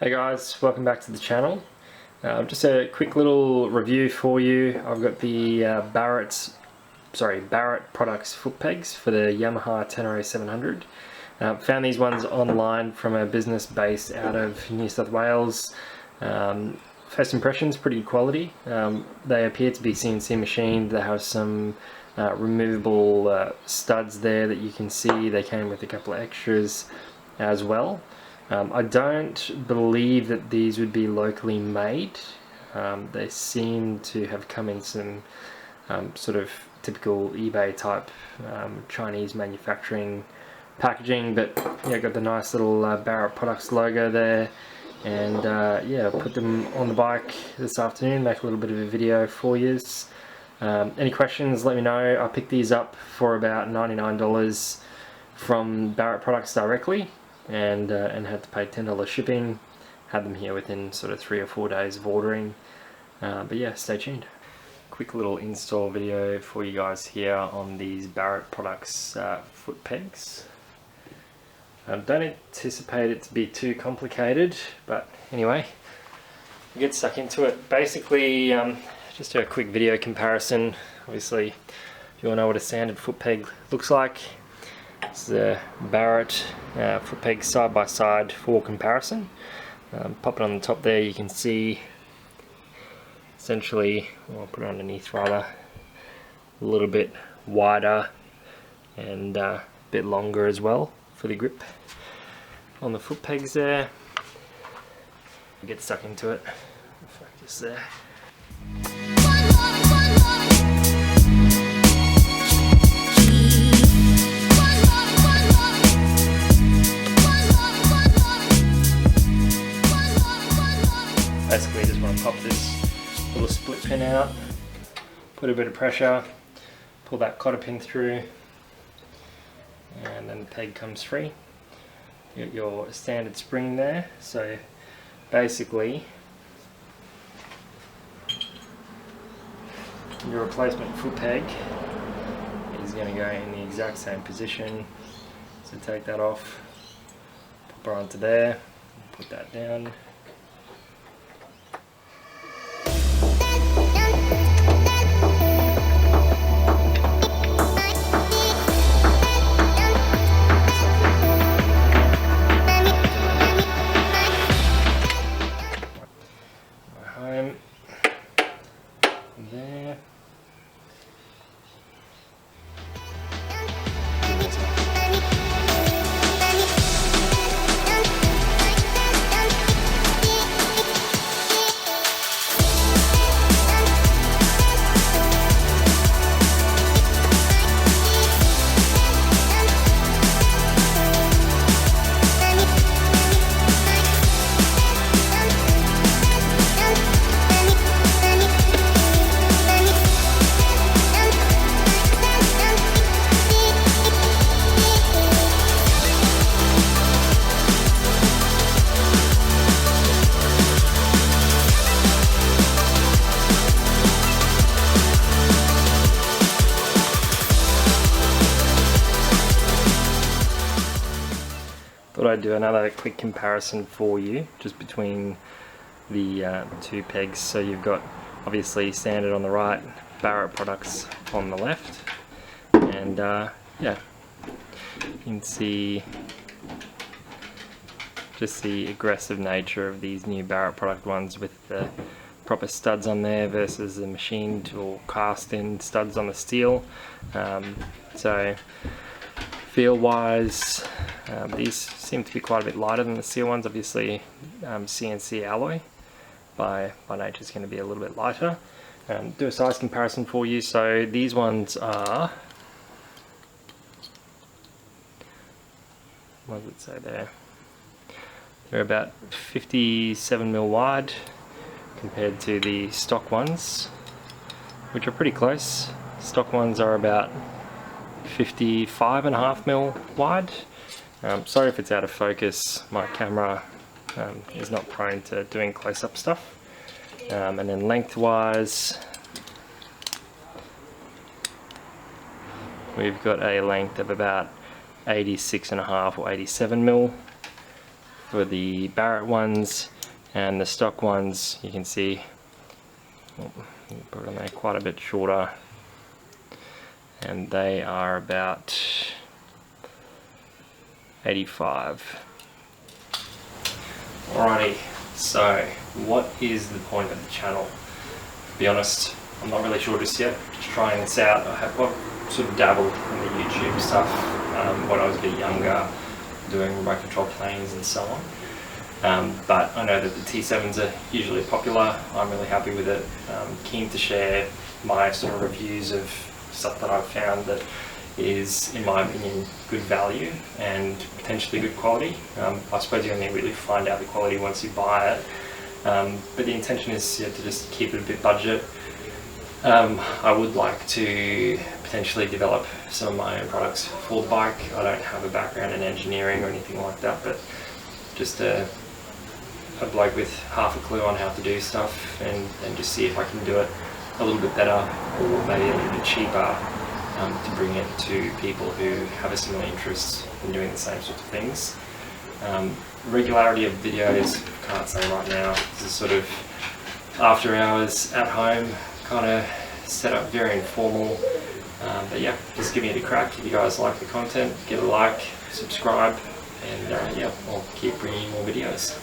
Hey guys, welcome back to the channel. Just a quick little review for you. I've got the Barrett Products Footpegs for the Yamaha Tenere 700. Found these ones online from a business based out of New South Wales. First impressions, pretty good quality. They appear to be CNC machined. They have some removable studs there that you can see. They came with a couple of extras as well. I don't believe that these would be locally made. They seem to have come in some sort of typical eBay type Chinese manufacturing packaging, but yeah, got the nice little Barrett Products logo there, and yeah, put them on the bike this afternoon, make a little bit of a video for you. Any questions, let me know. I picked these up for about $99 from Barrett Products directly, and had to pay $10 shipping. Had them here within sort of 3 or 4 days of ordering, but yeah, stay tuned. Quick little install video for you guys here on these Barrett Products foot pegs. Don't anticipate it to be too complicated, but anyway, we'll get stuck into it. Basically, just do a quick video comparison. Obviously, if you want to know what a standard foot peg looks like, it's the Barrett foot peg side by side for comparison. Pop it on the top there, you can see essentially, I'll put it underneath rather, a little bit wider and a bit longer as well for the grip on the foot pegs there. Get stuck into it. Focus there. Basically, just want to pop this little split pin out, put a bit of pressure, pull that cotter pin through, and then the peg comes free. You got your standard spring there, so basically your replacement foot peg is going to go in the exact same position. So take that off, pop her onto there, put that down. Home there. Thought I'd do another quick comparison for you just between the two pegs. So you've got obviously standard on the right, Barrett Products on the left, and yeah, you can see just the aggressive nature of these new Barrett Product ones with the proper studs on there versus the machined or cast in studs on the steel. So feel wise, these seem to be quite a bit lighter than the steel ones. Obviously CNC alloy by nature is going to be a little bit lighter. Do a size comparison for you. So these ones are, what does it say there? They're about 57mm wide compared to the stock ones, which are pretty close. Stock ones are about 55.5mm wide. Sorry if it's out of focus, my camera is not prone to doing close-up stuff. And then lengthwise, we've got a length of about 86.5 or 87mm for the Barrett ones, and the stock ones you can see, put it on there, quite a bit shorter, and they are about 85. Alrighty, so what is the point of the channel? To be honest, I'm not really sure just yet, just trying this out. I've sort of dabbled in the YouTube stuff when I was a bit younger, doing remote control planes and so on. But I know that the T7s are usually popular. I'm really happy with it. Keen to share my sort of reviews of stuff that I've found that is, in my opinion, good value and potentially good quality. I suppose you only really find out the quality once you buy it. But the intention is to just keep it a bit budget. I would like to potentially develop some of my own products for the bike. I don't have a background in engineering or anything like that, but just a bloke with half a clue on how to do stuff, and just see if I can do it a little bit better, or maybe a little bit cheaper, to bring it to people who have a similar interest in doing the same sorts of things. Regularity of videos, can't say right now. This is sort of after hours at home, kind of set up very informal. But yeah, just giving it a crack. If you guys like the content, give it a like, subscribe, and yeah, I'll keep bringing you more videos.